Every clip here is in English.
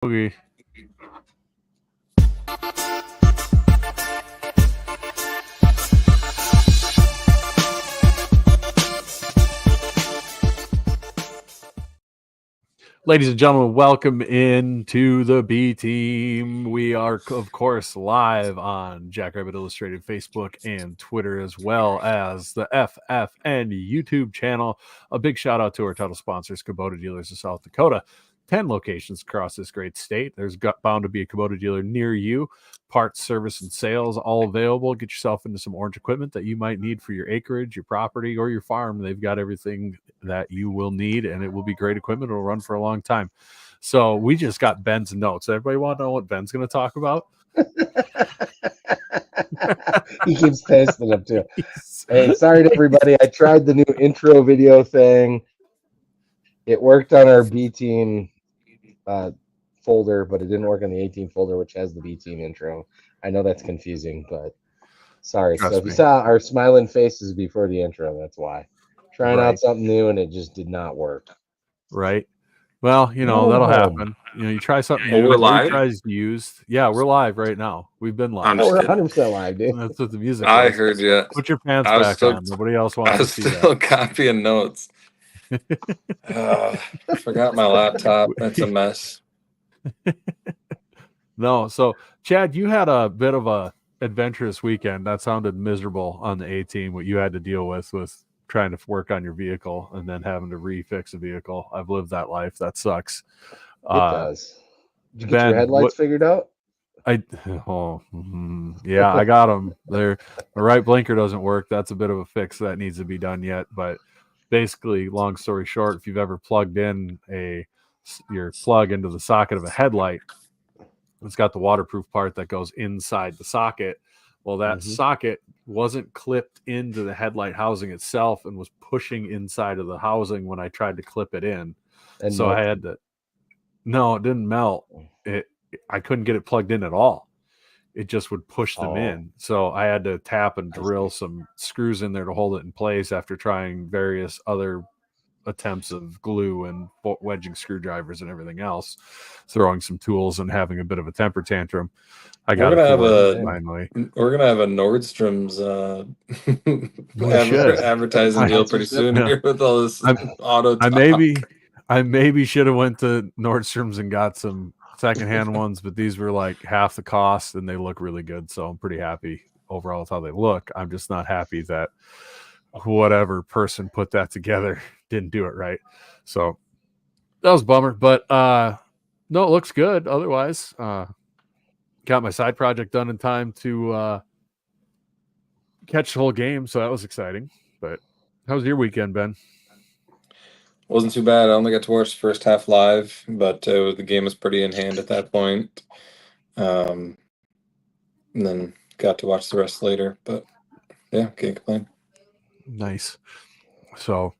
Okay. Ladies and gentlemen, welcome into the B Team. We are, of course, live on Jackrabbit Illustrated Facebook and Twitter, as well as the FFN YouTube channel. A big shout out to our title sponsors, Kubota Dealers of South Dakota. 10 locations across this great state. There's bound to be a Kubota dealer near you. Parts, service, and sales all available. Get yourself into some orange equipment that you might need for your acreage, your property, or your farm. They've got everything that you will need, and it will be great equipment. It'll run for a long time. So we just got Ben's notes. Everybody want to know what Ben's going to talk about? He keeps pasting them too. Hey, sorry to everybody. I tried the new intro video thing. It worked on our B Team folder, but it didn't work on the 18 folder, which has the B Team intro. I know that's confusing, but sorry. So if you saw our smiling faces before the intro, that's why. Trying out something new, and it just did not work. Right. Well, you know, that'll happen. You know, you try something new. We're live? Tries used. Yeah, we're live right now. We've been live. We're 100% live, dude. That's what the music I was. heard you. Put your pants back on. Nobody else wants to see that. I was still copying notes. I forgot my laptop. That's a mess. No, so Chad, you had a bit of a adventurous weekend. That sounded miserable on the A team. What you had to deal with trying to work on your vehicle and then having to refix a vehicle. I've lived that life. That sucks. It does. Did you get your headlights figured out? Yeah, I got them. The right blinker doesn't work. That's a bit of a fix that needs to be done yet. But basically, long story short, if you've ever plugged in your plug into the socket of a headlight, it's got the waterproof part that goes inside the socket. Well, that socket wasn't clipped into the headlight housing itself and was pushing inside of the housing when I tried to clip it in. And so I had to. No, it didn't melt. I couldn't get it plugged in at all. It just would push them in. So I had to tap and drill some screws in there to hold it in place after trying various other attempts of glue and wedging screwdrivers and everything else, throwing some tools and having a bit of a temper tantrum. We're gonna have a Nordstrom's advertising deal pretty soon here with all this auto talk. I maybe should have went to Nordstrom's and got some secondhand ones, but these were like half the cost and they look really good. So I'm pretty happy overall with how they look. I'm just not happy that whatever person put that together didn't do it right. So that was a bummer, but no, it looks good. Otherwise, got my side project done in time to catch the whole game. So that was exciting. But how was your weekend, Ben? Wasn't too bad. I only got to watch the first half live, but the game was pretty in hand at that point. And then got to watch the rest later. But yeah, can't complain. Nice. So,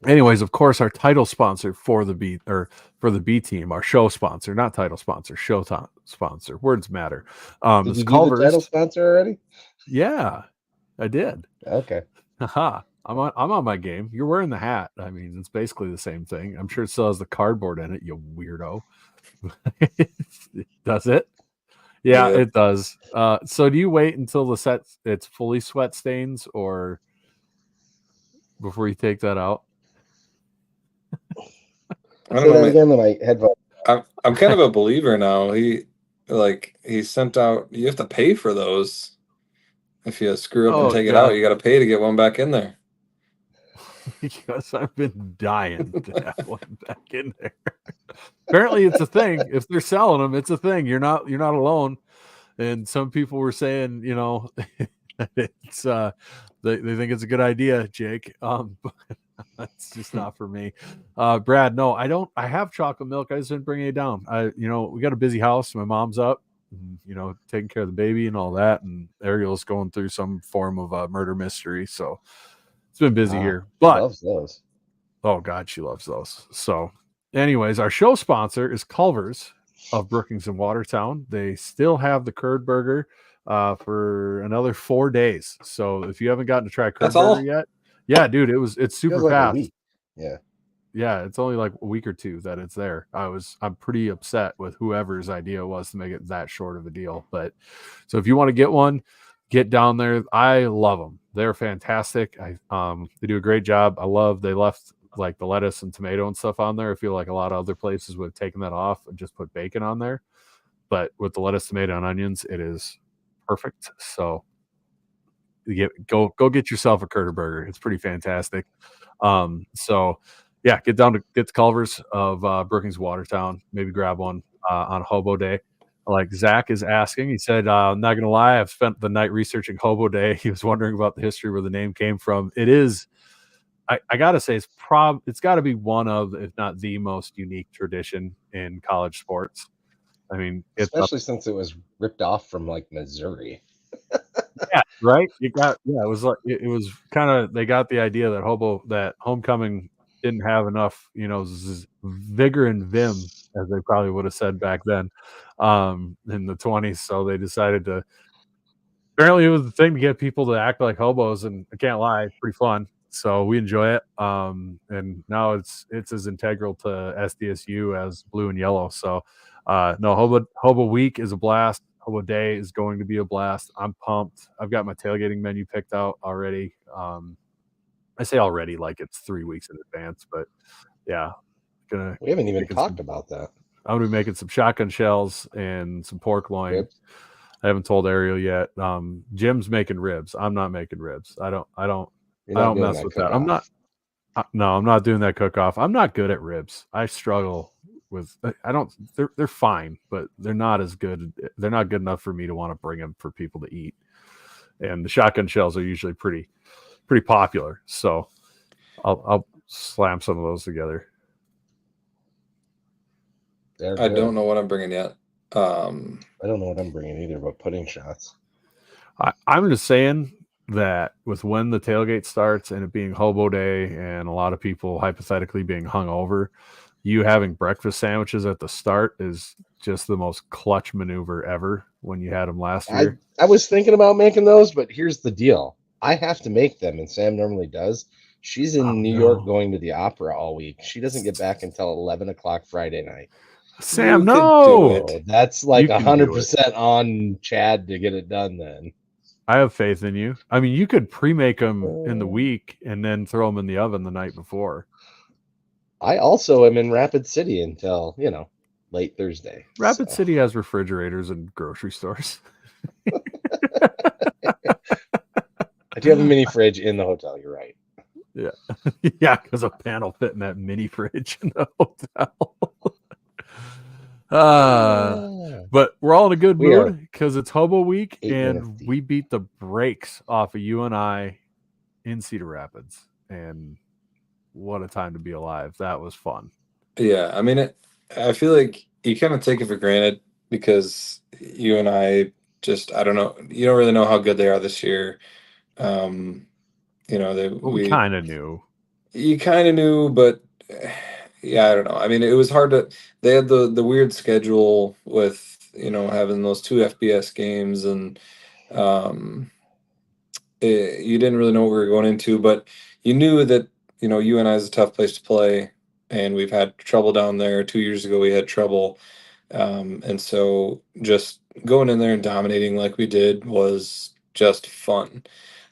anyways, of course, our title sponsor for the B team, our show sponsor, not title sponsor, show sponsor. Words matter. Did you do the title sponsor already? Yeah, I did. Okay. Haha. I'm on my game. You're wearing the hat. I mean, it's basically the same thing. I'm sure it still has the cardboard in it, you weirdo. Does it? Yeah, it does. So do you wait until it's fully sweat stains or before you take that out? I don't know. Again, my headphones. I'm kind of a believer now. He sent out. You have to pay for those. If you screw up and take it out, you got to pay to get one back in there. Because I've been dying to have one back in there. Apparently, it's a thing. If they're selling them, it's a thing. You're not alone. And some people were saying, you know, it's they think it's a good idea, Jake. But that's just not for me. Brad, no, I don't. I have chocolate milk. I just didn't bring any down. We got a busy house. My mom's up, and, taking care of the baby and all that. And Ariel's going through some form of a murder mystery. So it's been busy here. But she loves those. Oh God, she loves those. So, anyways, our show sponsor is Culver's of Brookings and Watertown. They still have the curdburger for another 4 days. So if you haven't gotten to try curdburger yet, yeah, dude, it's super fast. Yeah. it's only like a week or two that it's there. I'm pretty upset with whoever's idea was to make it that short of a deal. But so if you want to get one, get down there. I love them. They're fantastic. They do a great job. They left like the lettuce and tomato and stuff on there. I feel like a lot of other places would have taken that off and just put bacon on there. But with the lettuce, tomato, and onions, it is perfect. So go get yourself a curdburger. It's pretty fantastic. So yeah, get to Culver's of Brookings Watertown. Maybe grab one on Hobo Day. Like Zach is asking, he said, I'm not gonna lie, I've spent the night researching Hobo Day. He was wondering about the history where the name came from. It is, I gotta say, it's got to be one of, if not the most unique tradition in college sports. I mean, especially since it was ripped off from like Missouri. Yeah, right. It was like it was kind of, they got the idea that homecoming didn't have enough, vigor and vim, as they probably would have said back then, in the 20s. So they decided to. Apparently, it was the thing to get people to act like hobos, and I can't lie, it's pretty fun. So we enjoy it, and now it's as integral to SDSU as blue and yellow. So, no, Hobo Week is a blast. Hobo Day is going to be a blast. I'm pumped. I've got my tailgating menu picked out already. I say already like it's 3 weeks in advance, but yeah, we haven't even talked about that. I'm gonna be making some shotgun shells and some pork loin. Ribs. I haven't told Ariel yet. Jim's making ribs. I'm not making ribs. I don't mess with that. I'm not doing that cook off. I'm not good at ribs. I struggle with, they're fine, but they're not as good. They're not good enough for me to want to bring them for people to eat. And the shotgun shells are usually pretty popular. So I'll slam some of those together. I don't know what I'm bringing yet. I don't know what I'm bringing either, but pudding shots. I'm just saying that with when the tailgate starts and it being Hobo Day and a lot of people hypothetically being hungover, you having breakfast sandwiches at the start is just the most clutch maneuver ever when you had them last year. I was thinking about making those, but here's the deal. I have to make them, and Sam normally does. She's in New York going to the opera all week. She doesn't get back until 11 o'clock Friday night. Sam, no! That's like 100% on Chad to get it done then. I have faith in you. I mean, you could pre-make them in the week and then throw them in the oven the night before. I also am in Rapid City until, late Thursday. Rapid City has refrigerators and grocery stores. I do have a mini fridge in the hotel. You're right. Yeah. Yeah, because a panel fit in that mini fridge in the hotel. But we're all in a good mood because it's Hobo Week and we beat the brakes off of you and I in Cedar Rapids. And what a time to be alive. That was fun. Yeah. I mean, I feel like you kind of take it for granted because you and I just, I don't know, you don't really know how good they are this year. We kind of knew. You kind of knew, but yeah, I don't know. I mean, it was hard to. They had the weird schedule with having those 2 FBS games, and you didn't really know what we were going into, but you knew that UNI is a tough place to play, and we've had trouble down there. 2 years ago, we had trouble, and so just going in there and dominating like we did was just fun.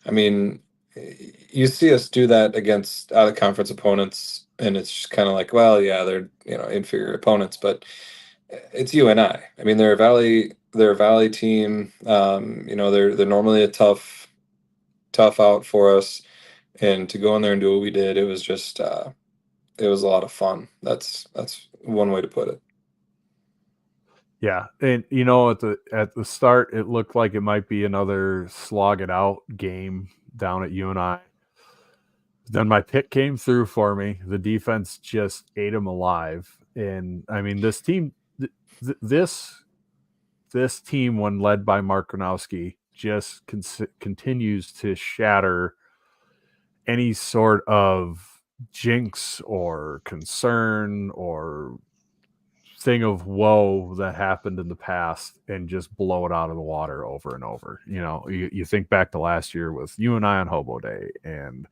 I mean, you see us do that against out of conference opponents, and it's just kind of like, well, yeah, they're inferior opponents, but it's UNI. I mean, they're a Valley team. They're normally a tough out for us, and to go in there and do what we did, it was just it was a lot of fun. That's one way to put it. Yeah, and at the start, it looked like it might be another slog it out game down at UNI. Then my pick came through for me. The defense just ate them alive, and I mean, this team, this team, when led by Mark Gronowski, just continues to shatter any sort of jinx or concern or thing of woe that happened in the past and just blow it out of the water over and over. You think back to last year with UNI on Hobo Day and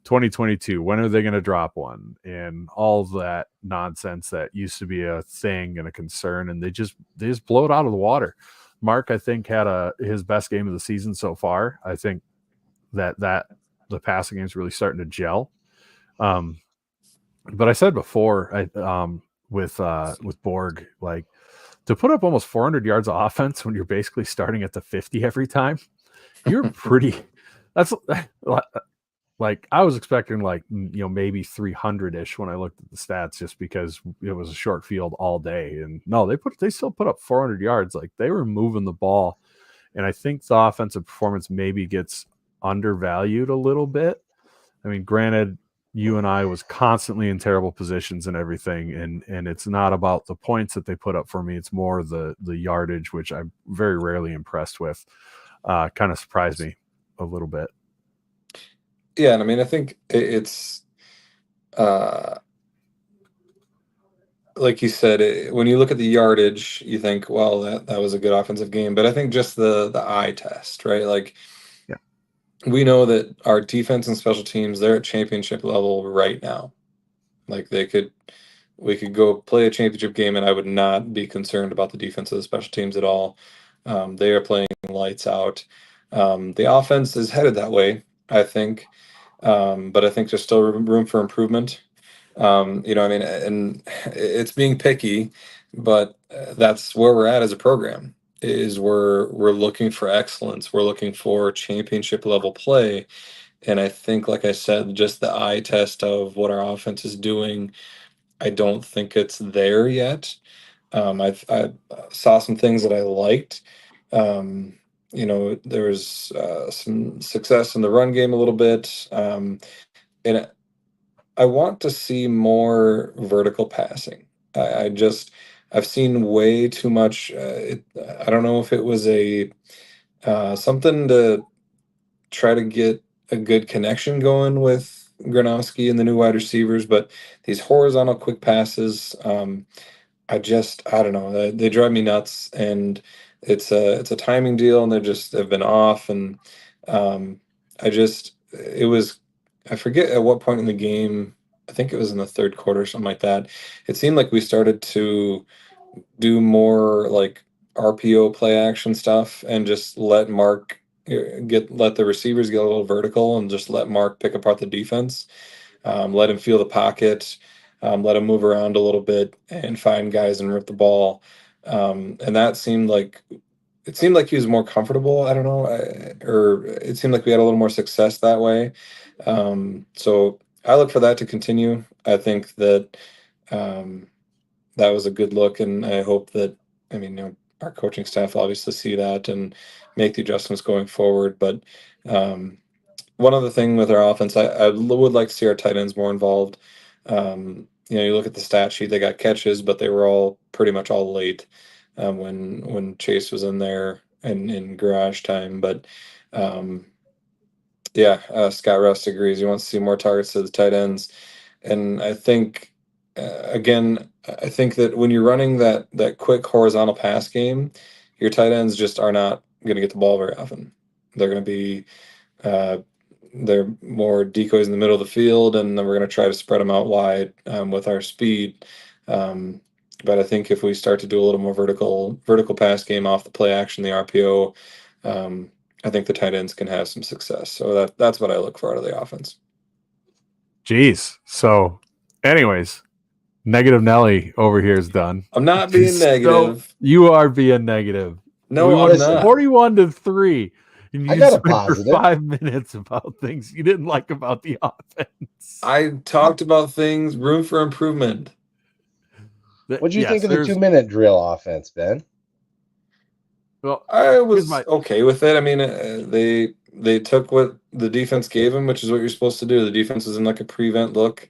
2022, when are they going to drop one? And all of that nonsense that used to be a thing and a concern, and they just blow it out of the water. Mark, I think, had his best game of the season so far. I think that the passing game is really starting to gel. But I said before, with Borg, like, to put up almost 400 yards of offense when you're basically starting at the 50 every time, you're pretty. That's like, I was expecting, like, maybe 300-ish when I looked at the stats, just because it was a short field all day. And no, they still put up 400 yards. Like, they were moving the ball. And I think the offensive performance maybe gets undervalued a little bit. I mean, granted, UNI was constantly in terrible positions and everything, and it's not about the points that they put up for me. It's more the yardage, which I'm very rarely impressed with. Kind of surprised me a little bit. Yeah, and I mean, I think it's like you said, when you look at the yardage, you think, well, that was a good offensive game. But I think just the eye test, right? Like, yeah, we know that our defense and special teams, they're at championship level right now. Like, we could go play a championship game, and I would not be concerned about the defense of the special teams at all. They are playing lights out. The offense is headed that way, I think. But I think there's still room for improvement. I mean, and it's being picky, but that's where we're at as a program. Is we're looking for excellence. We're looking for championship level play, and I think, like I said, just the eye test of what our offense is doing, I don't think it's there yet. I saw some things that I liked. There was some success in the run game a little bit, and I want to see more vertical passing. I've seen way too much. I don't know if it was something to try to get a good connection going with Gronowski and the new wide receivers, but these horizontal quick passes, I don't know. They drive me nuts, and it's a timing deal, and they've been off, and um, it was, I forget at what point in the game. I think it was in the third quarter or something like that. It seemed like we started to do more like RPO play action stuff, and just let let the receivers get a little vertical, and just let Mark pick apart the defense. Let him feel the pocket, let him move around a little bit and find guys and rip the ball. And that seemed like he was more comfortable. I don't know, or it seemed like we had a little more success that way. So I look for that to continue. I think that that was a good look, and I hope that, I mean, our coaching staff will obviously see that and make the adjustments going forward. But one other thing with our offense, I would like to see our tight ends more involved. You look at the stat sheet; they got catches, but they were all pretty much all late when Chase was in there and in garage time. But yeah, Scott Rust agrees. He wants to see more targets to the tight ends, and I think again, I think that when you're running that quick horizontal pass game, your tight ends just are not going to get the ball very often. They're going to be they're more decoys in the middle of the field, and then we're going to try to spread them out wide with our speed. But I think if we start to do a little more vertical pass game off the play action, the RPO, I think the tight ends can have some success. So that's what I look for out of the offense. Jeez. So, anyways, negative Nelly over here is done. I'm not being negative. You are being negative. No, I'm not. 41-3. And you I got a spent for positive. 5 minutes about things you didn't like about the offense. I talked about things, room for improvement. What do you think of the 2-minute drill offense, Ben? Well, I was okay with it. I mean, they took what the defense gave them, which is what you're supposed to do. The defense was in like a prevent look,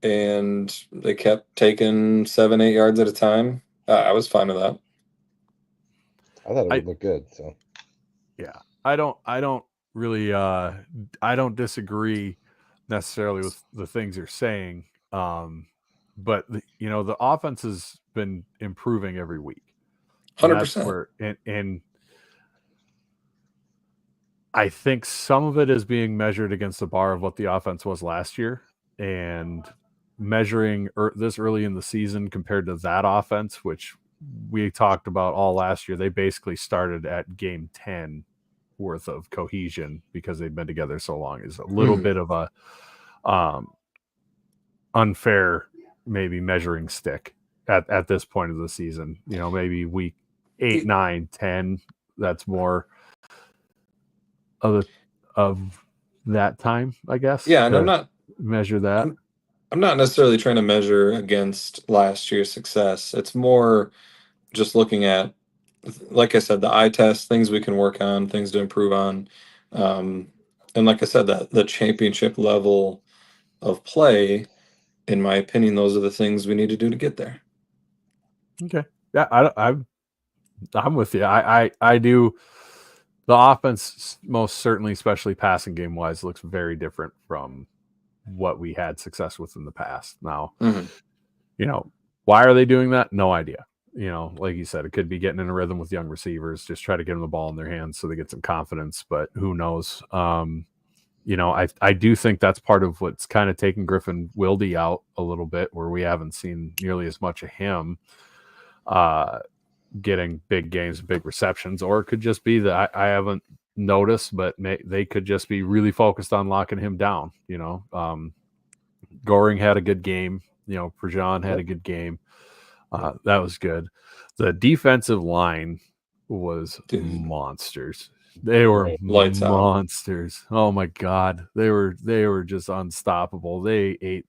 and they kept taking 7-8 yards at a time. I was fine with that. I thought it would look good. So yeah, I don't really I don't disagree necessarily with the things you're saying. But the offense has been improving every week. 100%. And I think some of it is being measured against the bar of what the offense was last year, and measuring this early in the season compared to that offense, which we talked about all last year. They basically started at game 10 worth of cohesion because they've been together so long. Is a little bit of a unfair maybe measuring stick at this point of the season. Maybe week 8, 9, 10. That's more of that time, I guess. Yeah, and I'm not measure that. I'm not necessarily trying to measure against last year's success. It's more just looking at, like I said, the eye test, things we can work on, things to improve on. And like I said, that the championship level of play, in my opinion, those are the things we need to do to get there. Okay. Yeah, I'm with you. I do. The offense, most certainly, especially passing game wise, looks very different from what we had success with in the past. Now, why are they doing that? No idea. Like you said, it could be getting in a rhythm with young receivers, just try to get them the ball in their hands so they get some confidence, but who knows? I do think that's part of what's kind of taking Griffin Wilde out a little bit, where we haven't seen nearly as much of him getting big games and big receptions, or it could just be that I haven't noticed, but they could just be really focused on locking him down. Goring had a good game. Prejean had a good game. That was good. The defensive line was monsters. They were Lights out. monsters. Oh my God. They were just unstoppable. They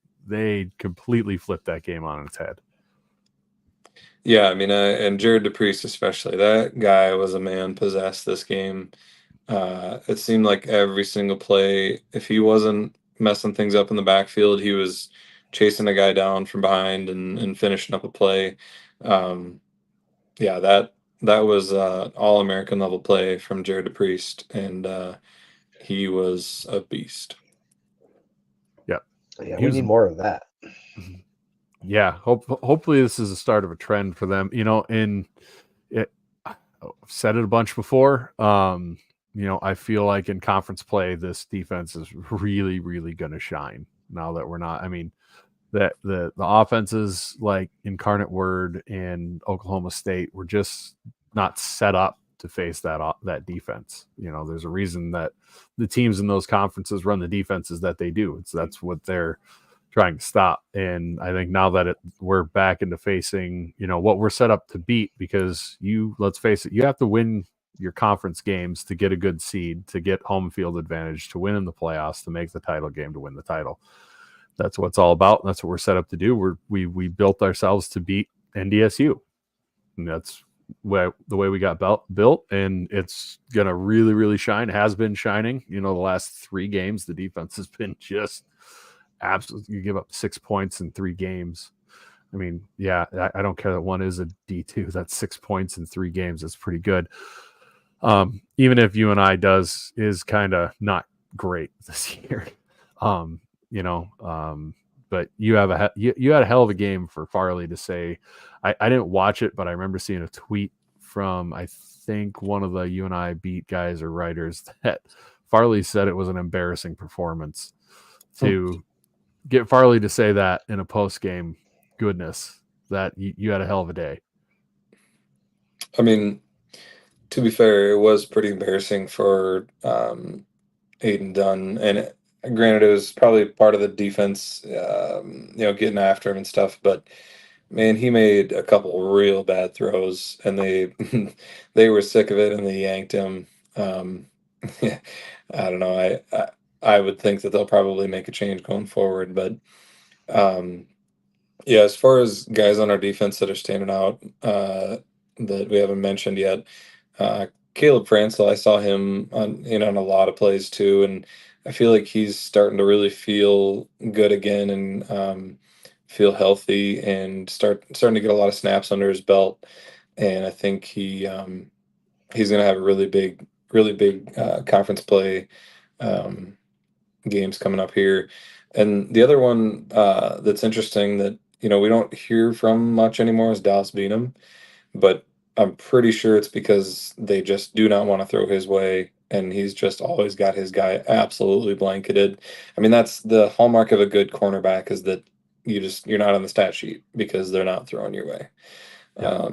completely flipped that game on its head. Yeah, I mean, and Jared DePriest especially, that guy was a man possessed this game. It seemed like every single play, if he wasn't messing things up in the backfield, he was chasing a guy down from behind and finishing up a play. Yeah, that was all-American level play from Jared DePriest, and he was a beast. Yeah, we need more of that. Yeah, hopefully this is the start of a trend for them. I've said it a bunch before. I feel like in conference play, this defense is really, really going to shine now that we're not. I mean, that the offenses like Incarnate Word and Oklahoma State were just not set up to face that defense. There's a reason that the teams in those conferences run the defenses that they do. That's what they're trying to stop. And I think now that we're back into facing, what we're set up to beat, because let's face it, you have to win your conference games to get a good seed, to get home field advantage, to win in the playoffs, to make the title game, to win the title. That's what it's all about. And that's what we're set up to do. We built ourselves to beat NDSU. And that's the way we got built. And it's going to really, really shine. It has been shining. The last 3 games, the defense has been just absolutely. You give up 6 points in 3 games. I mean, yeah, I don't care that one is a D2. That's 6 points in 3 games. That's pretty good. Even if UNI is kind of not great this year. But you had a hell of a game for Farley to say. I didn't watch it, but I remember seeing a tweet from, I think, one of the UNI beat guys or writers, that Farley said it was an embarrassing performance. To get Farley to say that in a post-game, goodness, that you had a hell of a day. I mean, to be fair, it was pretty embarrassing for Aiden Dunn, and granted, it was probably part of the defense, getting after him and stuff. But man, he made a couple real bad throws, and they they were sick of it, and they yanked him. I don't know. I would think that they'll probably make a change going forward, but yeah, as far as guys on our defense that are standing out that we haven't mentioned yet, Caleb Francel, I saw him on a lot of plays too, and I feel like he's starting to really feel good again and feel healthy and starting to get a lot of snaps under his belt, and I think he's going to have a really big conference play games coming up here. And the other one that's interesting that we don't hear from much anymore is Dallas Beanham, but I'm pretty sure it's because they just do not want to throw his way. and he's just always got his guy absolutely blanketed. I mean, that's the hallmark of a good cornerback, is that you're not on the stat sheet because they're not throwing your way. Yeah.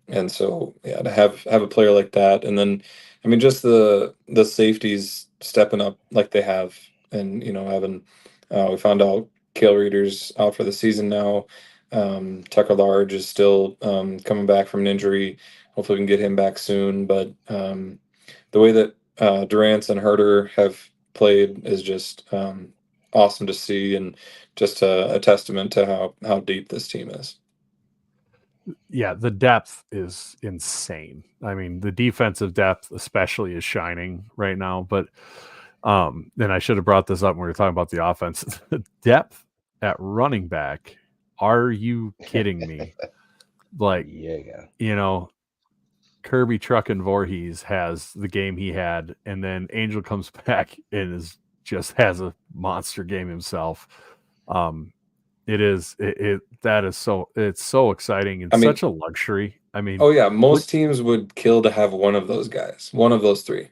And so, yeah, to have a player like that, and then, I mean, just the safeties stepping up like they have, and having we found out Cale Reeder's out for the season now. Tucker Large is still coming back from an injury. Hopefully, we can get him back soon. But the way that Durant and Herter have played is just awesome to see, and just a testament to how deep this team is. Yeah, the depth is insane. I mean, the defensive depth especially is shining right now. But and I should have brought this up when we were talking about the offense. The depth at running back. Are you kidding me? Like, yeah. Kirby Truckin' Voorhees has the game he had, and then Angel comes back and just has a monster game himself. It's so exciting and such a luxury. I mean, oh yeah, most teams would kill to have one of those guys, one of those three.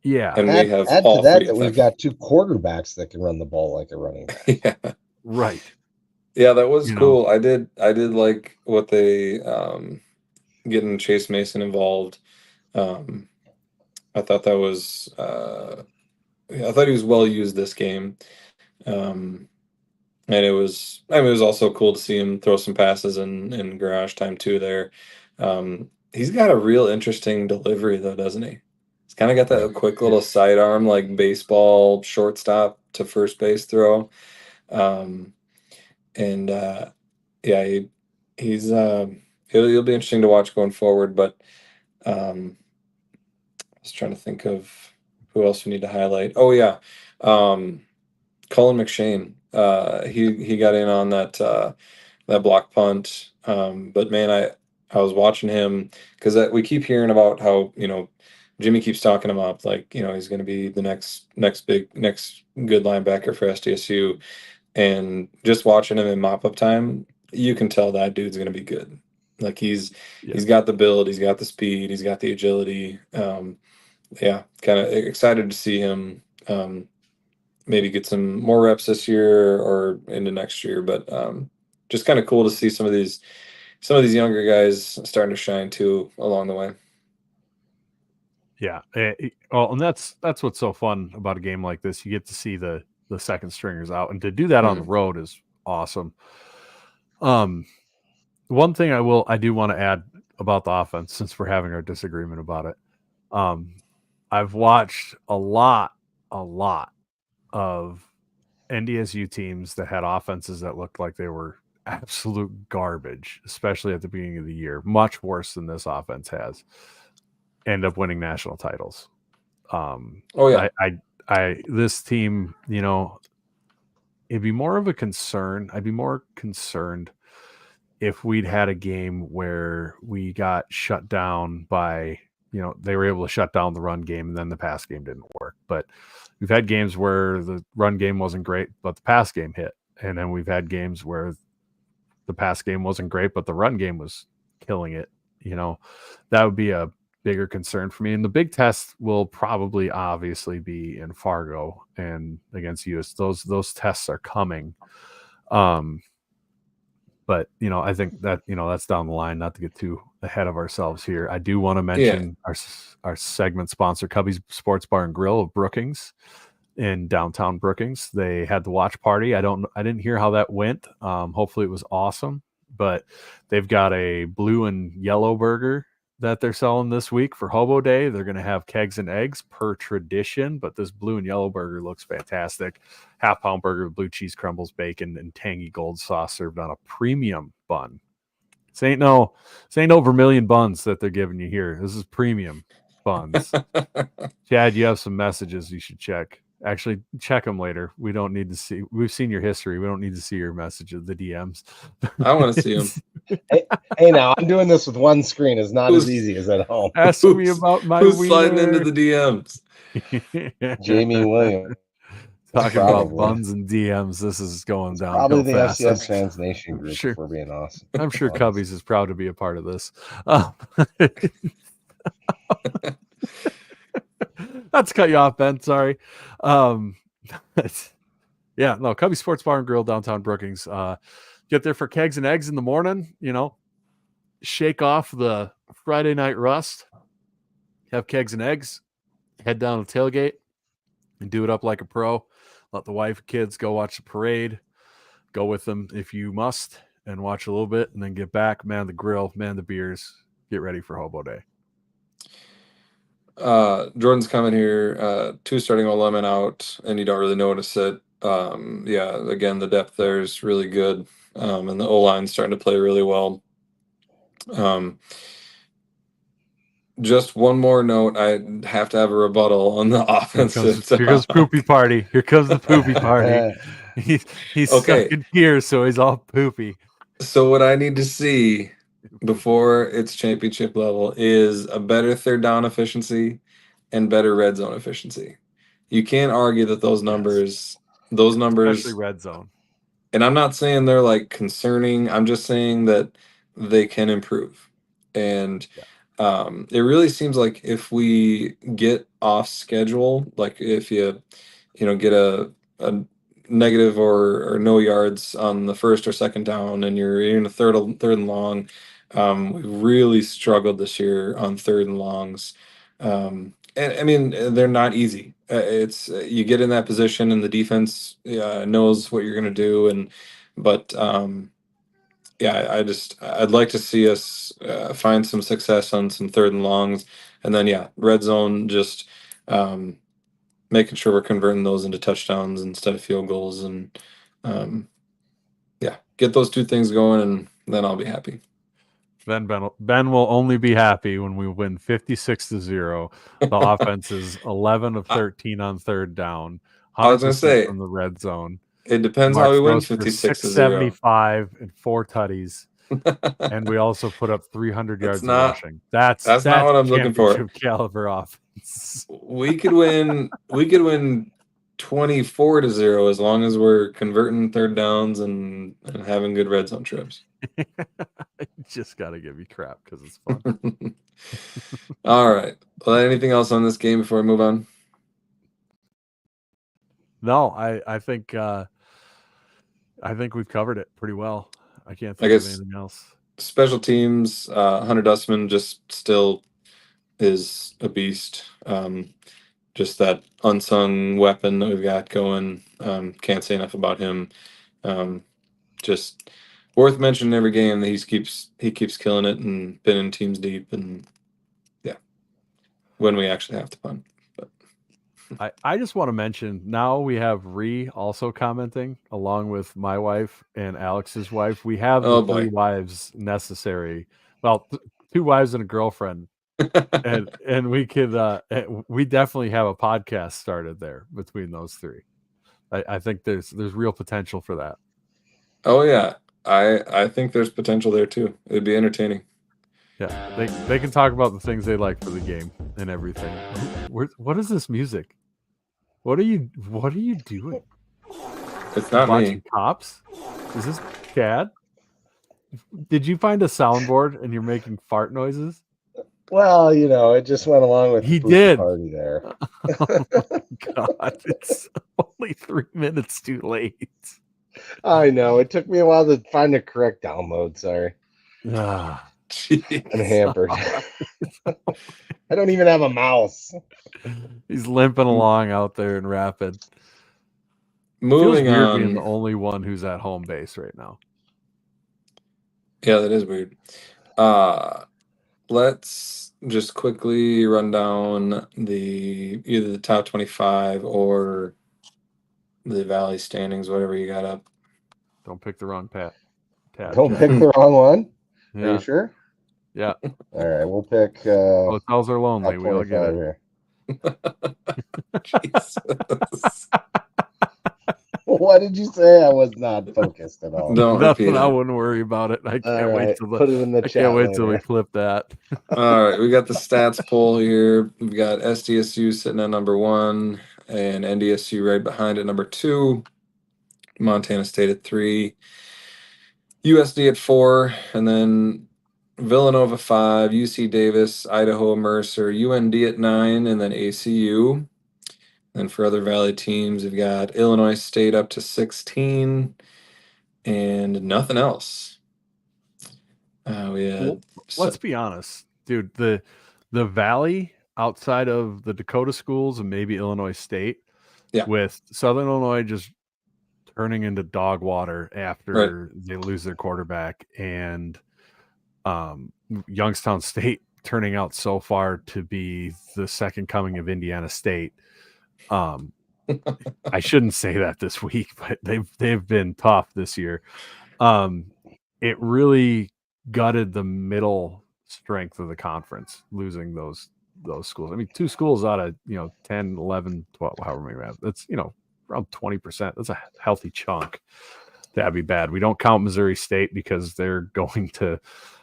Yeah, and we have add all to that three of we've them. got two quarterbacks that can run the ball like a running back. Yeah, right. Yeah, that was cool. I did like what they getting Chase Mason involved. I thought that was I thought he was well used this game. And it was also cool to see him throw some passes in garage time too there. He's got a real interesting delivery though, doesn't he? He's kind of got that quick little sidearm, like baseball shortstop to first base throw. Yeah, he's he'll be interesting to watch going forward. But I was trying to think of who else we need to highlight. Oh yeah, Colin McShane. He got in on that block punt. But man, I was watching him because we keep hearing about how Jimmy keeps talking him up, like he's going to be the next good linebacker for SDSU, and just watching him in mop up time, you can tell that dude's going to be good. Like he's got the build, he's got the speed, he's got the agility. Yeah, kind of excited to see him maybe get some more reps this year or into next year. But just kind of cool to see some of these younger guys starting to shine too along the way. Yeah. Well, and that's what's so fun about a game like this. You get to see the second stringers out, and to do that on the road is awesome. One thing I do want to add about the offense, since we're having our disagreement about it. I've watched a lot of NDSU teams that had offenses that looked like they were absolute garbage, especially at the beginning of the year, much worse than this offense has, end up winning national titles. Oh yeah. This team, it'd be more of a concern. I'd be more concerned if we'd had a game where we got shut down by, they were able to shut down the run game and then the pass game didn't work. But we've had games where the run game wasn't great, but the pass game hit. And then we've had games where the pass game wasn't great, but the run game was killing it. That would be a bigger concern for me. And the big test will probably obviously be in Fargo and against US. Those tests are coming. But I think that that's down the line. Not to get too ahead of ourselves here, I do want to mention our segment sponsor, Cubby's Sports Bar and Grill of Brookings in downtown Brookings. They had the watch party. I didn't hear how that went. Hopefully it was awesome. But they've got a blue and yellow burger that they're selling this week for Hobo Day. They're going to have kegs and eggs per tradition, but this blue and yellow burger looks fantastic. Half-pound burger with blue cheese crumbles, bacon, and tangy gold sauce served on a premium bun. This ain't no Vermilion buns that they're giving you here. This is premium buns. Chad, you have some messages you should check. Actually, check them later. We don't need to see. We've seen your history. We don't need to see your messages, the DMs. I want to see them. Hey, now I'm doing this with one screen. It's not as easy as at home. Ask me about my who's wiener. sliding into the DMs. Jamie Williams. Talking about buns and DMs. This is going down. Probably the fast. FCS Trans Nation group, sure, for being awesome. I'm sure Cubbies is proud to be a part of this. Not to cut you off, Ben. Sorry. Yeah, no, Cubby Sports Bar and Grill, downtown Brookings. Get there for kegs and eggs in the morning. Shake off the Friday night rust. Have kegs and eggs. Head down to tailgate and do it up like a pro. Let the wife and kids go watch the parade. Go with them if you must and watch a little bit, and then get back, man the grill, man the beers. Get ready for Hobo Day. Jordan's comment here, 2 starting 11 out, and you don't really notice it. Yeah, again, the depth there is really good, and the O-line's starting to play really well. Just one more note, I have to have a rebuttal on the offensive Here comes Poopy Party. Here comes the Poopy Party. He's Okay. stuck in here, so he's all poopy. So what I need to see before it's championship level is a better third down efficiency and better red zone efficiency. You can't argue that those numbers, Especially red zone. and I'm not saying they're like concerning. I'm just saying that they can improve. And it really seems like if we get off schedule, like if you get a negative or no yards on the first or second down, and you're in a third and long. We really struggled this year on third and longs. And I mean, they're not easy. It's you get in that position, and the defense knows what you're going to do, but yeah, I'd like to see us find some success on some third and longs, and then red zone, just making sure we're converting those into touchdowns instead of field goals, and get those 2 things going, and then I'll be happy. Ben will only be happy when we win 56-0. The offense is 11 of 13 on third down. I was going to say from the red zone. It depends how we win 56-0. 675 and 4 tutties. And we also put up 300 yards of rushing. That's not what I'm looking for. Caliber offense. We could win 24-0 as long as we're converting third downs and having good red zone trips. Just gotta give you crap because it's fun. All right. Well, anything else on this game before we move on? No, I think we've covered it pretty well. I can't think of anything else. Special teams, Hunter Dustman just still is a beast. Just that unsung weapon that we've got going. Can't say enough about him. Just worth mentioning every game that he keeps killing it and been in teams deep, and when we actually have to punt. But I just want to mention, now we have Ree also commenting along with my wife and Alex's wife. We have the 3 wives necessary. Well, 2 wives and a girlfriend. and we could we definitely have a podcast started there between those 3. I think there's real potential for that. Oh yeah, I think there's potential there too. It'd be entertaining. Yeah, they can talk about the things they like for the game and everything. What is this music? What are you doing? It's not watching me. Cops? Is this Chad? Did you find a soundboard and you're making fart noises? Well, it just went along with the party there. Oh my God, it's only 3 minutes too late. I know. It took me a while to find the correct download. Sorry. I'm hampered. I don't even have a mouse. He's limping along out there in Rapid. Moving on. Being the only one who's at home base right now. Yeah, that is weird. Let's just quickly run down either the top 25 or the Valley standings, whatever you got up. Don't pick the wrong tab. Don't pick the wrong one? Yeah. Are you sure? Yeah. All right, we'll pick... hotels are lonely. We all get it. Here. Jesus. What did you say? I was not focused at all. Nothing. I wouldn't worry about it. I can't wait till put it in the chat. I can't wait till we clip that. All right, we got the stats poll here. We've got SDSU sitting at number 1 and NDSU right behind at number 2. Montana State at 3, USD at 4, and then Villanova 5, UC Davis, Idaho, Mercer, UND at 9, and then ACU. And for other Valley teams, we've got Illinois State up to 16 and nothing else. We had let's be honest, dude. The Valley outside of the Dakota schools and maybe Illinois State, with Southern Illinois just turning into dog water after they lose their quarterback, and Youngstown State turning out so far to be the second coming of Indiana State. I shouldn't say that this week, but they've been tough this year. It really gutted the middle strength of the conference, losing those schools. I mean, 2 schools out of 10, 11, 12, however many we have. That's around 20%. That's a healthy chunk. That'd be bad. We don't count Missouri State because they're going to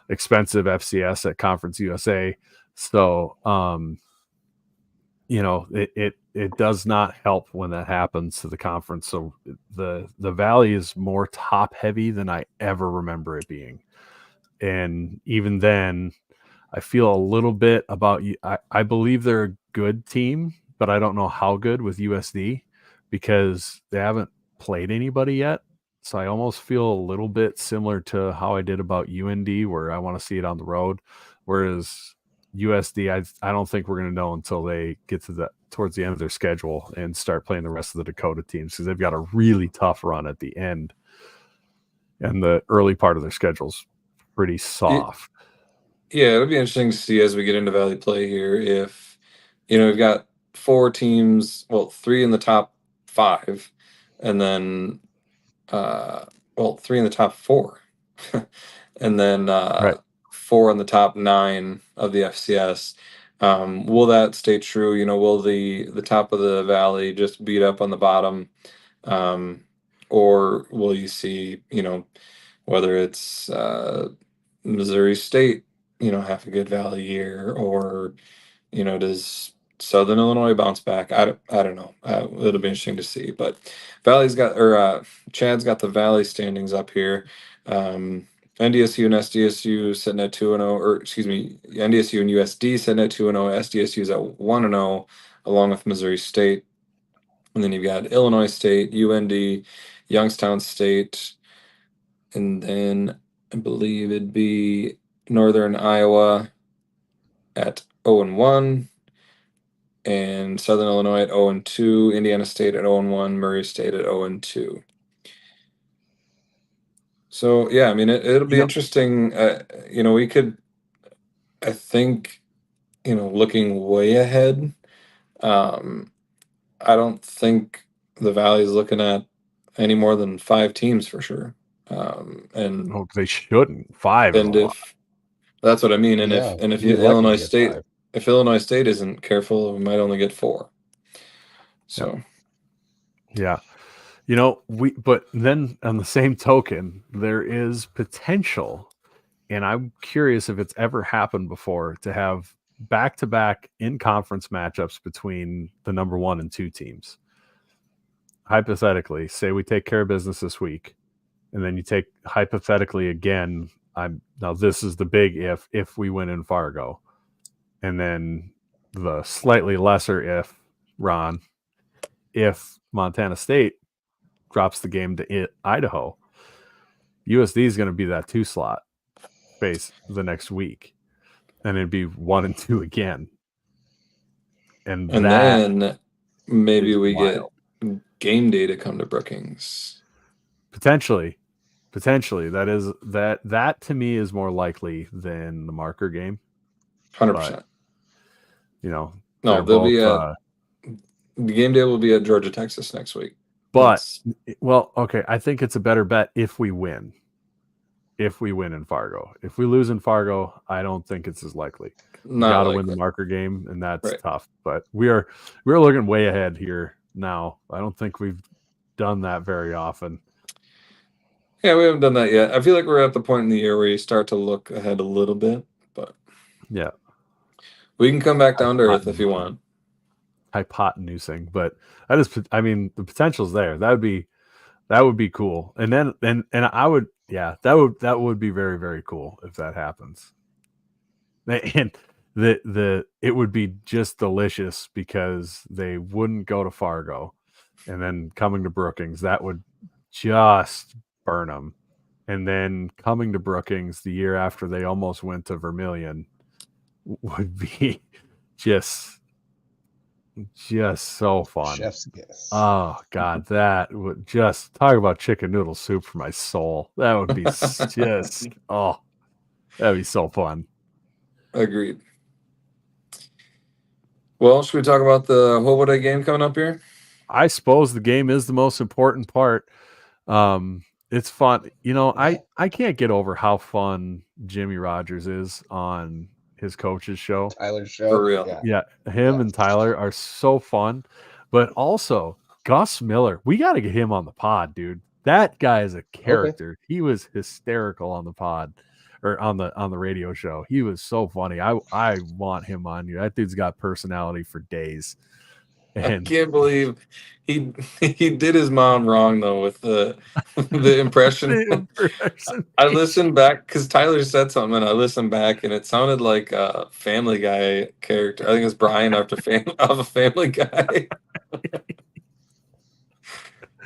expensive FCS at Conference USA. So it does not help when that happens to the conference. So the Valley is more top heavy than I ever remember it being. And even then, I feel a little bit about you. I believe they're a good team, but I don't know how good with USD because they haven't played anybody yet. So I almost feel a little bit similar to how I did about UND, where I want to see it on the road. Whereas USD, I don't think we're going to know until they get to towards the end of their schedule and start playing the rest of the Dakota teams, because they've got a really tough run at the end, and the early part of their schedule's pretty soft. It'll be interesting to see as we get into Valley play here if we've got 4 teams, 3 in the top 5, and then 3 in the top 4, and then 4 in the top 9 of the FCS. Will that stay true? Will the top of the Valley just beat up on the bottom, or will you see whether it's Missouri State have a good Valley year, or does Southern Illinois bounce back? I don't know. It'll be interesting to see. But Chad's got the Valley standings up here. NDSU and SDSU sitting at 2-0, or excuse me, NDSU and USD sitting at 2-0. SDSU is at 1-0, along with Missouri State. And then you've got Illinois State, UND, Youngstown State, and then I believe it'd be Northern Iowa at 0-1, and Southern Illinois at 0-2, Indiana State at 0-1, Murray State at 0-2. So yeah, I mean it'll be interesting. We could, I think, looking way ahead. I don't think the Valley is looking at any more than 5 teams for sure. And they shouldn't. 5. And if that's what I mean, and if Illinois State, 5. If Illinois State isn't careful, we might only get 4. So, yeah. But then on the same token, there is potential, and I'm curious if it's ever happened before, to have back-to-back in-conference matchups between the number 1 and 2 teams. Hypothetically, say we take care of business this week, and then you take hypothetically again. Now this is the big if we win in Fargo, and then the slightly lesser Ron, if Montana State drops the game to Idaho, USD is going to be that 2 slot face the next week, and it'd be 1 and 2 again, and then maybe we get game day to come to Brookings. Potentially, that to me is more likely than the marker game. 100%. No, there'll be the game day will be at Georgia, Texas next week. But okay, I think it's a better bet if we win. If we win in Fargo, if we lose in Fargo, I don't think it's as likely. We got to win the marker game, and that's tough. But we're looking way ahead here now. I don't think we've done that very often. Yeah, we haven't done that yet. I feel like we're at the point in the year where you start to look ahead a little bit, but yeah, we can come back down to earth if you want. Hypotenusing, but the potential's there. That would be cool. And then I would, that would be very, very cool if that happens. And it would be just delicious because they wouldn't go to Fargo, and then coming to Brookings, that would just burn them. And then coming to Brookings the year after they almost went to Vermilion would be just so fun. Chef's kiss. Oh God, that would just talk about chicken noodle soup for my soul. That would be just that'd be so fun. Agreed. Well, should we talk about the Hobo Day game coming up here? I suppose the game is the most important part. It's fun. I can't get over how fun Jimmy Rogers is on his coach's show. Tyler's show. For real. Yeah, him and Tyler are so fun. But also Gus Miller, we got to get him on the pod, dude. That guy is a character. Okay. He was hysterical on the pod or on the radio show. He was so funny. I want him on here. That dude's got personality for days. And I can't believe he did his mom wrong though with the impression. I listened back because Tyler said something, and I listened back, and it sounded like a Family Guy character. I think it's Brian off a Family Guy.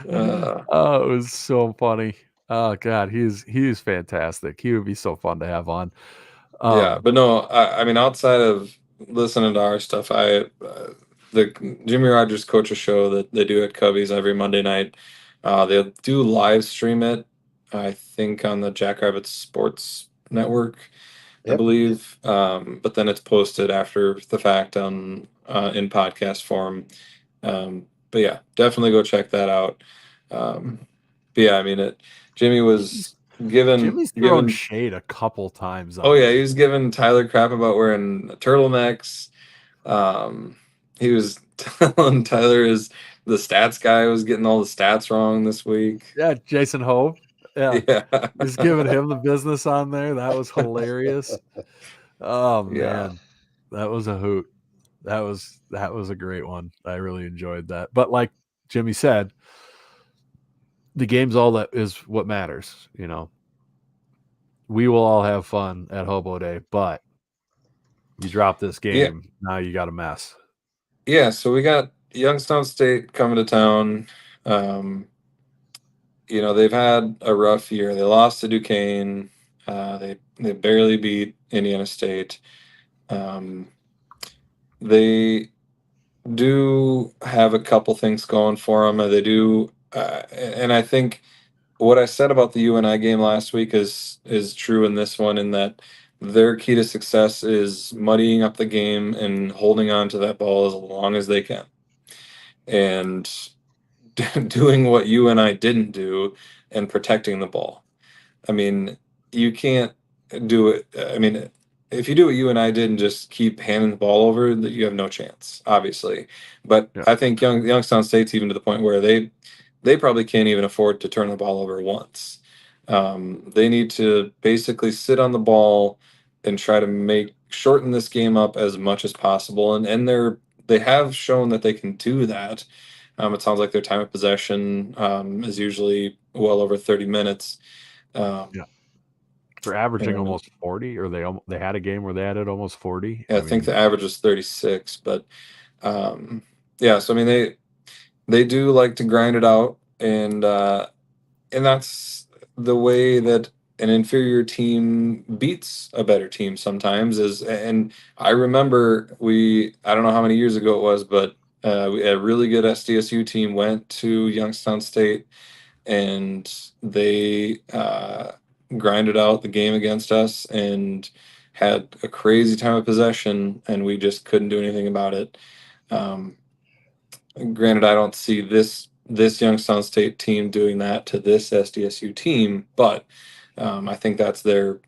It was so funny. Oh God, he's fantastic. He would be so fun to have on. Yeah, but no, I mean, outside of listening to our stuff, the Jimmy Rogers coaches show that they do at Cubbies every Monday night. They'll do live stream it, I think, on the Jackrabbit Sports Network, I believe. But then it's posted after the fact in podcast form. But yeah, definitely go check that out. But yeah, I mean, Jimmy was Jimmy's thrown shade a couple times. Oh yeah, he was giving Tyler crap about wearing turtlenecks. He was telling Tyler the stats guy was getting all the stats wrong this week. Yeah, Jason Hope. Yeah. He's giving him the business on there. That was hilarious. Oh man, that was a hoot. That was a great one. I really enjoyed that. But like Jimmy said, the game's all that is what matters. We will all have fun at Hobo Day, but you drop this game, now you got a mess. Yeah, so we got Youngstown State coming to town. They've had a rough year. They lost to Duquesne. They barely beat Indiana State. They do have a couple things going for them. They do, and I think what I said about the UNI game last week is true in this one, in that their key to success is muddying up the game and holding on to that ball as long as they can, and doing what UNI didn't do and protecting the ball. I mean, you can't do it. I mean, if you do what UNI did and just keep handing the ball over, you have no chance, obviously. But I think Youngstown State's even to the point where they probably can't even afford to turn the ball over once. They need to basically sit on the ball and try to shorten this game up as much as possible. And they have shown that they can do that. It sounds like their time of possession is usually well over 30 minutes. They're averaging almost 40, or they had a game where they added almost 40. Yeah, I think the average was 36, but yeah. So I mean, they do like to grind it out, and that's the way that an inferior team beats a better team sometimes. And I remember I don't know how many years ago it was, but a really good SDSU team went to Youngstown State, and they grinded out the game against us and had a crazy time of possession, and we just couldn't do anything about it. Granted, I don't see this Youngstown State team doing that to this SDSU team, but I think that's their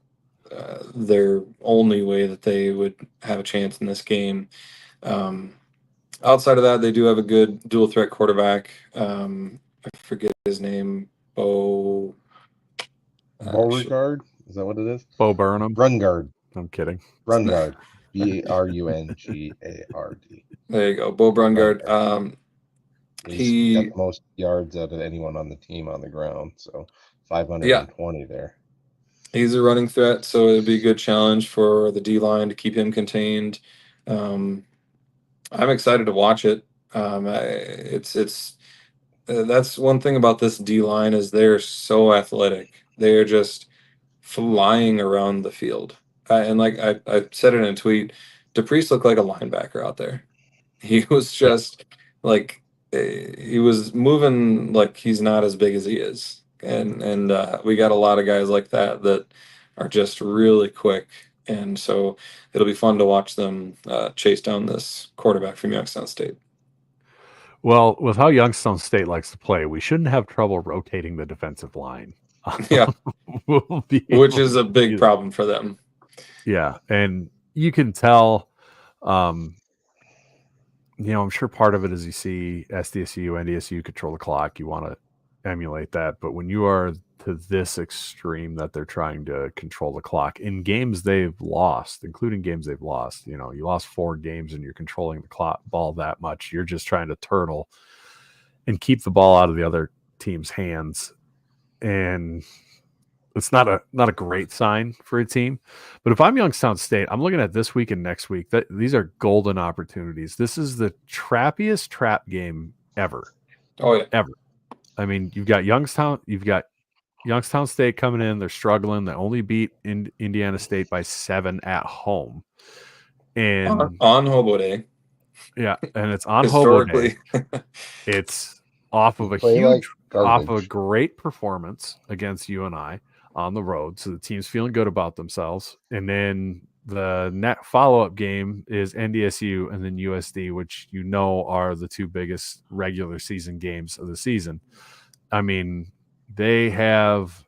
only way that they would have a chance in this game. Outside of that, they do have a good dual threat quarterback. I forget his name. Beauregard? Is that what it is? Bo Burnham. Brungard. I'm kidding. Brungard. Brungard. There you go, Bo Brungard. He got the most yards out of anyone on the team on the ground, so 520 there. He's a running threat, so it'd be a good challenge for the D line to keep him contained. I'm excited to watch it. It's that's one thing about this D line is they're so athletic. They're just flying around the field. And like I said it in a tweet, DePriest looked like a linebacker out there. He was Yeah. just like he was moving like he's not as big as he is, and we got a lot of guys like that that are just really quick, and so it'll be fun to watch them chase down this quarterback from Youngstown State. Well, with how Youngstown State likes to play, we shouldn't have trouble rotating the defensive line. Yeah, We'll be which able is a to big do that. problem for them. Yeah, and you can tell, I'm sure part of it is you see SDSU, NDSU control the clock. You want to emulate that, but when you are to this extreme that they're trying to control the clock in games they've lost, including games they've lost, you lost 4 games and you're controlling the clock ball that much. You're just trying to turtle and keep the ball out of the other team's hands, and it's not a great sign for a team. But if I'm Youngstown State, I'm looking at this week and next week. These are golden opportunities. This is the trappiest trap game ever. Oh yeah, Ever. I mean, you've got Youngstown State coming in. They're struggling. They only beat Indiana State by 7 at home. And on Hobo Day. Yeah, and it's on Hobo Day. Historically. It's off of a great performance against UNI on the road, so the team's feeling good about themselves. And then the net follow-up game is NDSU and then USD, which are the 2 biggest regular season games of the season. I mean, they have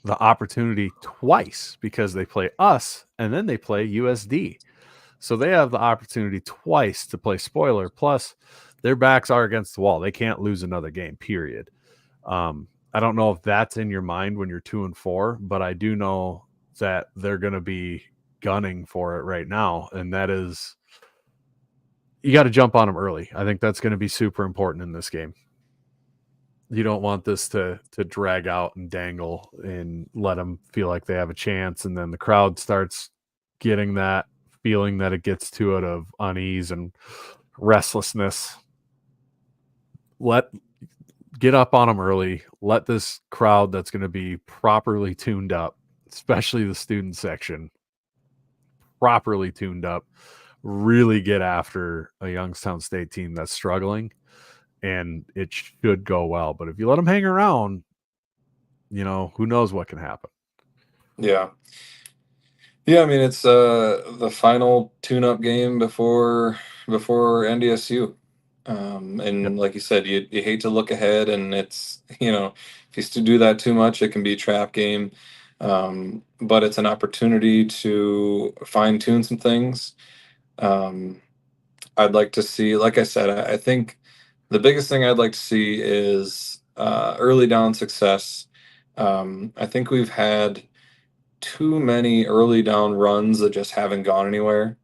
the opportunity twice because they play us and then they play USD. So they have the opportunity twice to play spoiler. Plus, their backs are against the wall. They can't lose another game, period. I don't know if that's in your mind when you're 2-4, but I do know that they're going to be gunning for it right now. And that is, you got to jump on them early. I think that's going to be super important in this game. You don't want this to drag out and dangle and let them feel like they have a chance. And then the crowd starts getting that feeling that it gets to it of unease and restlessness. Get up on them early. Let this crowd that's going to be properly tuned up, especially the student section, properly tuned up, really get after a Youngstown State team that's struggling, and it should go well. But if you let them hang around, who knows what can happen. Yeah. Yeah, I mean it's the final tune-up game before NDSU. And like you said, you hate to look ahead, and it's if you still do that too much, it can be a trap game. But it's an opportunity to fine-tune some things. I'd like to see, like I said, I think the biggest thing I'd like to see is early down success. I think we've had too many early down runs that just haven't gone anywhere.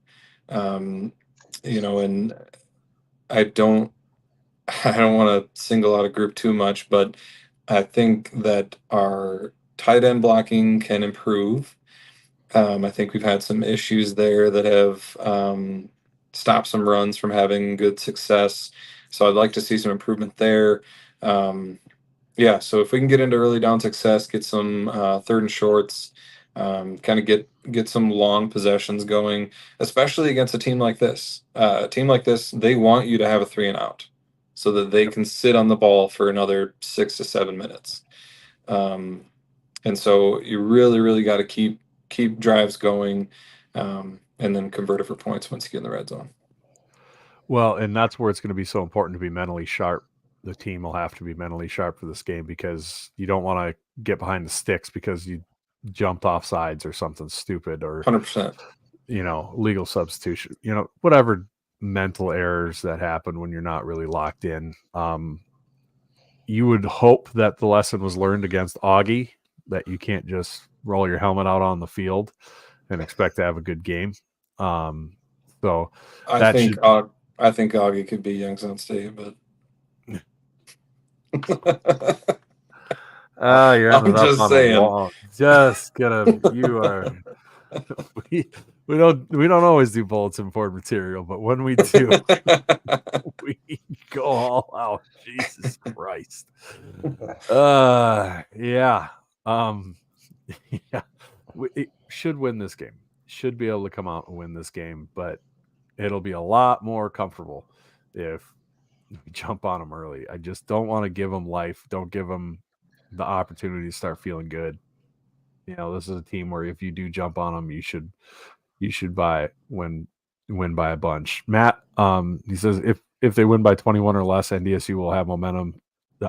And I don't want to single out a group too much, but I think that our tight end blocking can improve. I think we've had some issues there that have stopped some runs from having good success. So I'd like to see some improvement there. Yeah, so if we can get into early down success, get some third and shorts, kind of get some long possessions going, especially against a team like this. A team like this, they want you to have a 3 and out so that they can sit on the ball for another 6 to 7 minutes. And so you really, really got to keep drives going, and then convert it for points once you get in the red zone. Well, and that's where it's going to be so important to be mentally sharp. The team will have to be mentally sharp for this game because you don't want to get behind the sticks because you jumped off sides or something stupid or 100%. Legal substitution, whatever mental errors that happen when you're not really locked in. You would hope that the lesson was learned against Augie, that you can't just roll your helmet out on the field and expect to have a good game. So I think Augie could be Youngstown State, but You're I'm ending up just on saying. a wall. Just gonna. You are. We don't always do bulletin board material, but when we do, we go all out. Jesus Christ. Yeah. Yeah. We should win this game. Should be able to come out and win this game, but it'll be a lot more comfortable if we jump on them early. I just don't want to give them life. Don't give them the opportunity to start feeling good. You know, this is a team where if you do jump on them, you should win by a bunch. Matt, he says if they win by 21 or less, NDSU will have momentum.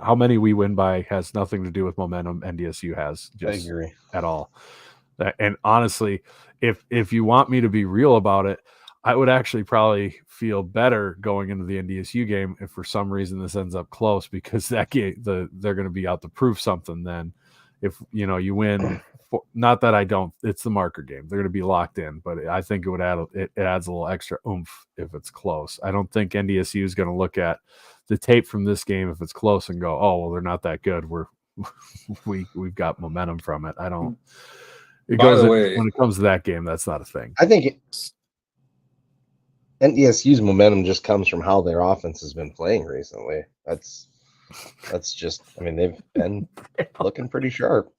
How many we win by has nothing to do with momentum NDSU has just I agree. at all. And honestly, if you want me to be real about it, I would actually probably feel better going into the NDSU game if for some reason this ends up close, because that game they're going to be out to prove something. Then if you win, not that I don't, it's the marker game. They're going to be locked in, but I think it adds a little extra oomph if it's close. I don't think NDSU is going to look at the tape from this game if it's close and go, oh well, they're not that good. We've got momentum from it. I don't. By the way, when it comes to that game, that's not a thing. I think NDSU's momentum just comes from how their offense has been playing recently. That's just, I mean, they've been looking pretty sharp.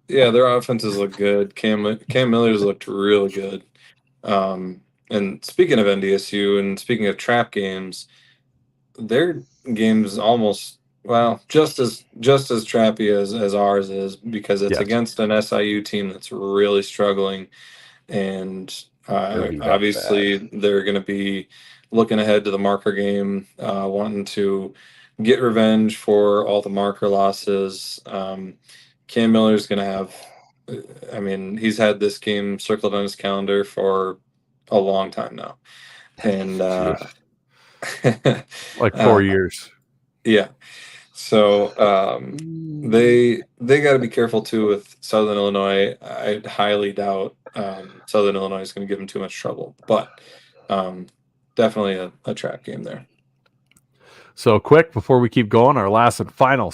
Yeah, their offenses look good. Cam Miller's looked really good. And speaking of NDSU and speaking of trap games, their game's almost just as trappy as ours is, because it's against an SIU team that's really struggling, and obviously they're going to be looking ahead to the marker game, wanting to get revenge for all the marker losses. Cam Miller's going to have, I mean, he's had this game circled on his calendar for a long time now, and like 4 years. Yeah. So they got to be careful too with Southern Illinois. I highly doubt Southern Illinois is going to give them too much trouble, but definitely a trap game there. So quick, before we keep going, our last and final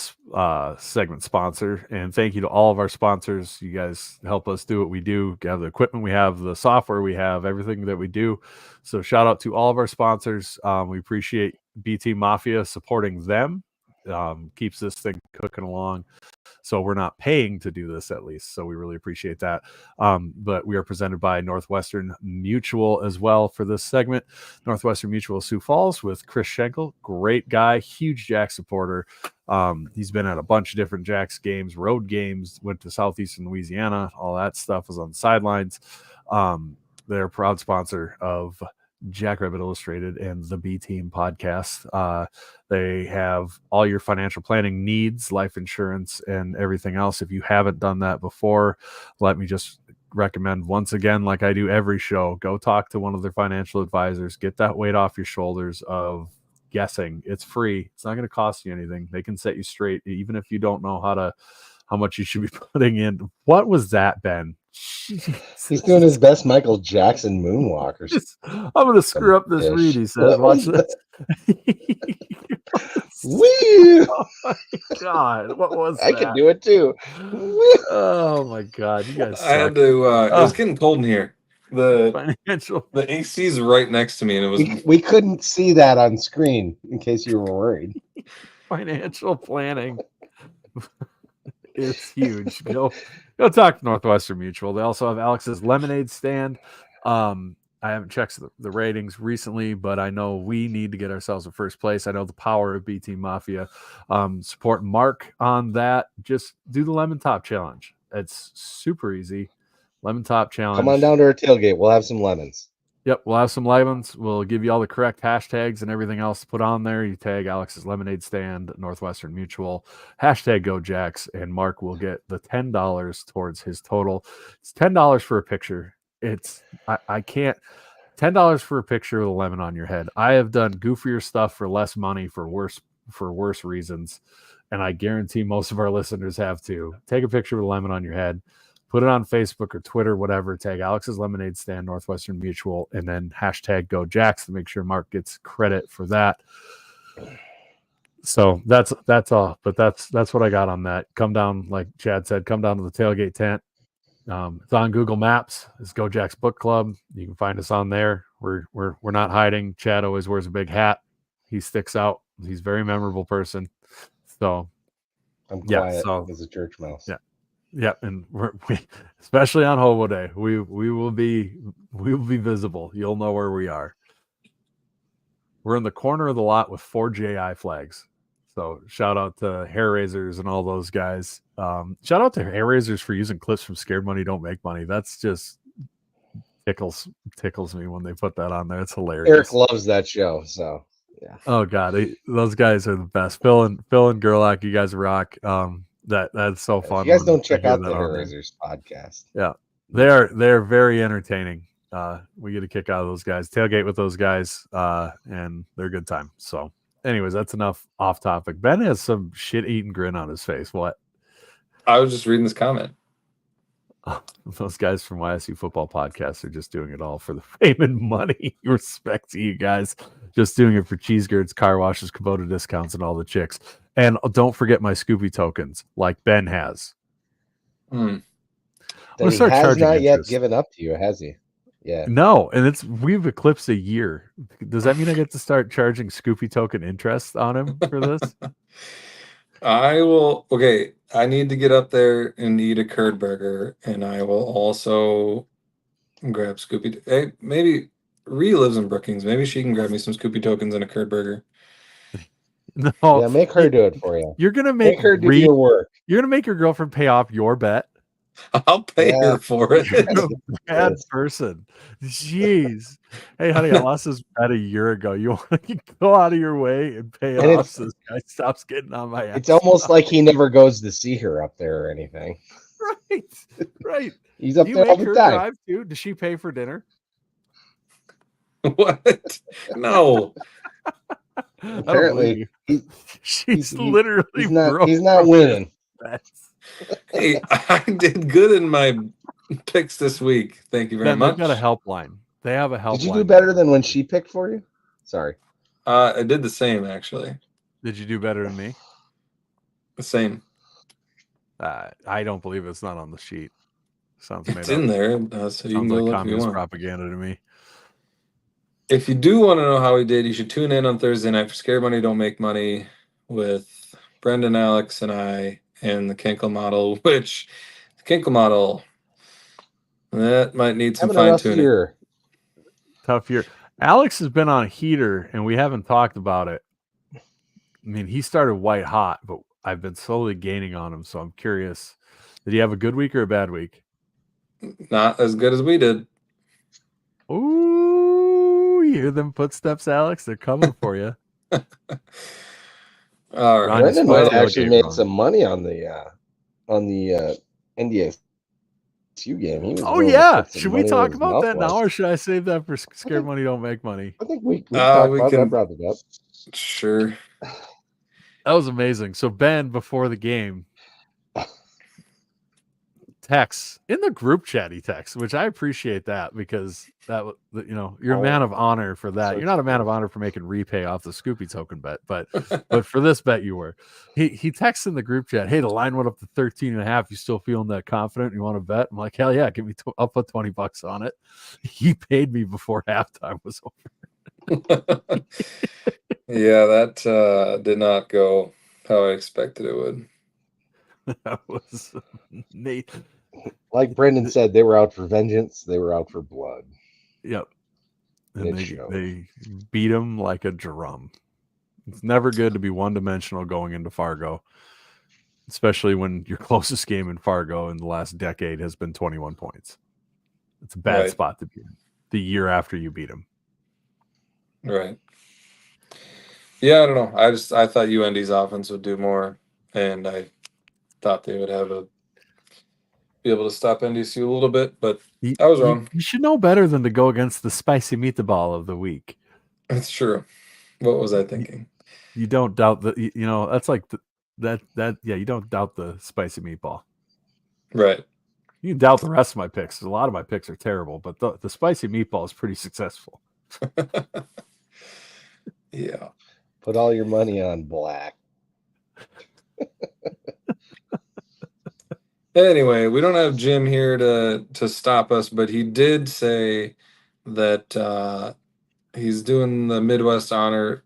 segment sponsor, and thank you to all of our sponsors. You guys help us do what we do. We have the equipment, we have the software, we have everything that we do. So shout out to all of our sponsors. We appreciate BT Mafia supporting them. Keeps this thing cooking along. So we're not paying to do this, at least. So we really appreciate that. But we are presented by Northwestern Mutual as well for this segment. Northwestern Mutual Sioux Falls with Chris Schenkel. Great guy, huge Jack supporter. He's been at a bunch of different Jacks games, road games, went to Southeastern Louisiana. All that stuff was on the sidelines. They're a proud sponsor of Jackrabbit Illustrated and the B Team podcast. They have all your financial planning needs, life insurance, and everything else. If you haven't done that before, let me just recommend once again, like I do every show, go talk to one of their financial advisors. Get that weight off your shoulders of guessing. It's free. It's not going to cost you anything. They can set you straight, even if you don't know how much you should be putting in. What was that, Ben? Jesus. He's doing his best Michael Jackson moonwalkers. I'm going to screw up this read, he says. Watch this. Woo! Oh my God. What was that? I can do it too. Oh my God. You guys suck. I had to, it was getting cold in here. The AC's right next to me, and it was. We couldn't see that on screen in case you were worried. Financial planning is huge. Go talk to Northwestern Mutual. They also have Alex's Lemonade Stand. I haven't checked the ratings recently, but I know we need to get ourselves in first place. I know the power of BT Mafia. Support Mark on that. Just do the Lemon Top Challenge. It's super easy. Lemon Top Challenge. Come on down to our tailgate. We'll have some lemons. Yep, we'll have some lemons. We'll give you all the correct hashtags and everything else to put on there. You tag Alex's Lemonade Stand, Northwestern Mutual, hashtag GoJacks, and Mark will get the $10 towards his total. It's $10 for a picture. I can't. $10 for a picture with a lemon on your head. I have done goofier stuff for less money for worse reasons, and I guarantee most of our listeners have too. Take a picture with a lemon on your head. Put it on Facebook or Twitter, whatever. Tag Alex's Lemonade Stand, Northwestern Mutual, and then hashtag GoJacks to make sure Mark gets credit for that. So that's all. But that's what I got on that. Come down, like Chad said, come down to the tailgate tent. It's on Google Maps. It's Go Jack's Book Club. You can find us on there. We're not hiding. Chad always wears a big hat. He sticks out. He's a very memorable person. So I'm quiet so as a church mouse. yeah, and we especially on Hobo Day, we will be visible. You'll know where we are. We're in the corner of the lot with 4 JI flags. So shout out to Hair Raisers and all those guys. Shout out to Hair Raisers for using clips from Scared Money Don't Make Money. That's just tickles me when they put that on there. It's hilarious. Eric loves that show, so yeah. Oh God, those guys are the best. Phil and Gerlach, you guys rock. That's so fun. If you guys don't check hear out that the Hair on there. Raisers podcast. Yeah, they're very entertaining. We get a kick out of those guys. Tailgate with those guys, and they're a good time. So, anyways, that's enough off topic. Ben has some shit-eating grin on his face. What? I was just reading this comment. Those guys from YSU Football Podcast are just doing it all for the fame and money. Respect to you guys. Just doing it for cheese curds, car washes, Kubota discounts, and all the chicks. And don't forget my Scoopy tokens, like Ben has. That he has not yet given up to you, has he? Yeah. No, and we've eclipsed a year. Does that mean I get to start charging Scoopy token interest on him for this? I will. Okay, I need to get up there and eat a curd burger, and I will also grab Scoopy. Hey, maybe Rhea lives in Brookings. Maybe she can grab me some Scoopy tokens and a curd burger. No, yeah, make her do it for you. You're gonna make her do your work. You're gonna make your girlfriend pay off your bet. I'll pay her for it. You're a bad person. Jeez. Hey, honey, I lost this bet a year ago. You want to go out of your way and pay it off so this guy stops getting on my ass. It's almost like he never goes to see her up there or anything. Right. He's up there all the time. Drive too? Does she pay for dinner? What? No. Apparently, she's literally he's not winning. Hey, I did good in my picks this week. Thank you very much. They've got a helpline. They have a helpline. Did you do better than when she picked for you? Sorry. I did the same, actually. Did you do better than me? The same. I don't believe it's not on the sheet. Sounds made it's up. In there. So you can go like look communist propaganda to me. If you do want to know how he did, you should tune in on Thursday night for Scared Money Don't Make Money with Brendan, Alex, and I, and the Kinkle model, which the Kinkle model, that might need some fine-tuning. Tough year. Alex has been on a heater, and we haven't talked about it. I mean, he started white hot, but I've been slowly gaining on him, so I'm curious. Did he have a good week or a bad week? Not as good as we did. Ooh, you hear them footsteps, Alex? They're coming for you. All right. Brendan might actually make some money on the NDSU game. Oh yeah, should we talk about that now, or should I save that for Scared Money Don't Make Money? I think we can brought it up. Sure. That was amazing. So Ben, before the game, texts in the group chat. He texts, which I appreciate that because you're a man of honor for that. You're not a man of honor for making repay off the Scoopy token bet, but for this bet you were. He texts in the group chat, "Hey, the line went up to 13.5. You still feeling that confident? You want to bet?" I'm like, "Hell yeah, give me. I'll put $20 on it." He paid me before halftime was over. Yeah, that did not go how I expected it would. That was Nate. Like Brendan said, they were out for vengeance. They were out for blood. Yep. And they beat him like a drum. It's never good to be one-dimensional going into Fargo, especially when your closest game in Fargo in the last decade has been 21 points. It's a bad spot to be in the year after you beat him. Right. Yeah, I don't know. I thought UND's offense would do more, and I thought they would be able to stop NDSU a little bit, but I was wrong. You should know better than to go against the spicy meatball of the week. That's true. What was I thinking? You don't doubt that's like you don't doubt the spicy meatball. Right. You can doubt the rest of my picks. A lot of my picks are terrible, but the spicy meatball is pretty successful. Yeah. Put all your money on black. Anyway, we don't have Jim here to stop us, but he did say that he's doing the Midwest honor.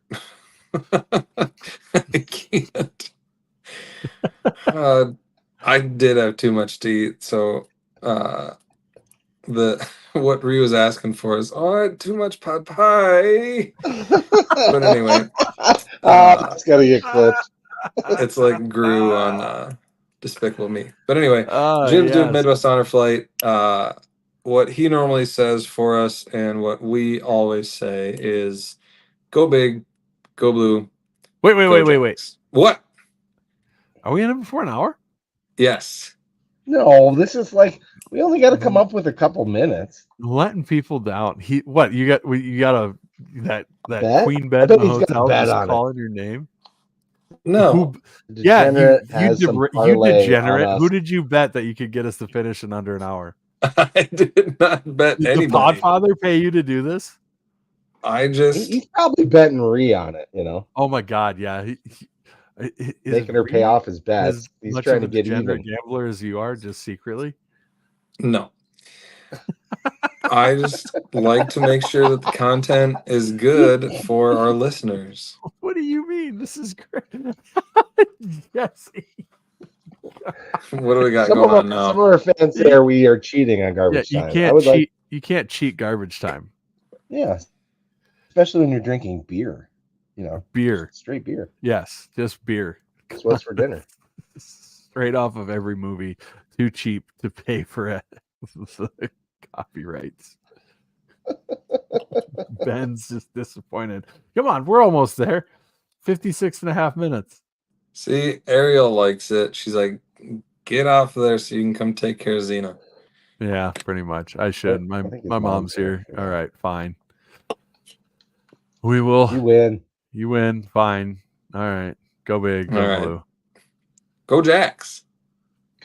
I can't. I did have too much to eat, so what Ree was asking for is, I had too much pot pie. But anyway, It's gotta get clipped. it's like Gru on Despicable Me. But anyway, Jim's doing Midwest Honor Flight. What he normally says for us and what we always say is, go big, go blue. Wait. What? Are we in it before an hour? Yes. No, this is like we only got to come up with a couple minutes. Letting people down. You got that Bet? queen I bed in bet the he's got a hotel bet just on it. calling your name. No. Degenerate has some you parlay on degenerate. us. Who did you bet that you could get us to finish in under an hour? I did not bet Did anybody. the Podfather pay you to do this? I just He's probably betting Ree on it, you know. Oh my God, yeah. Making her pay off his bets. As He's much trying of to a get degenerate even. gambler as you are, just secretly. no. I just like to make sure that the content is good for our listeners. What do you mean? This is great. Jesse. What do we got Some going of on now? Some of our fans say we are cheating on garbage You time. can't cheat. You can't cheat garbage time. Yeah, especially when you're drinking beer. You know, Beer. straight beer. Yes, just beer. That's what's for dinner. Straight off of every movie. Too cheap to pay for it. Copyrights. Ben's just disappointed. Come on, we're almost there. 56 and a half minutes. See, Ariel likes it. She's like, get off of there so you can come take care of Xena. Yeah, pretty much. I should. I think his My mom's here. Yeah. All right, fine. We will. You win. You win. Fine. All right. Go big. Go All right. blue. Go Jacks.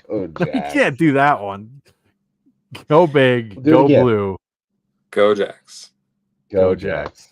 Go You Jack. can't do that one. Go big. Do it Go again. blue. Go Jacks. Go Jacks.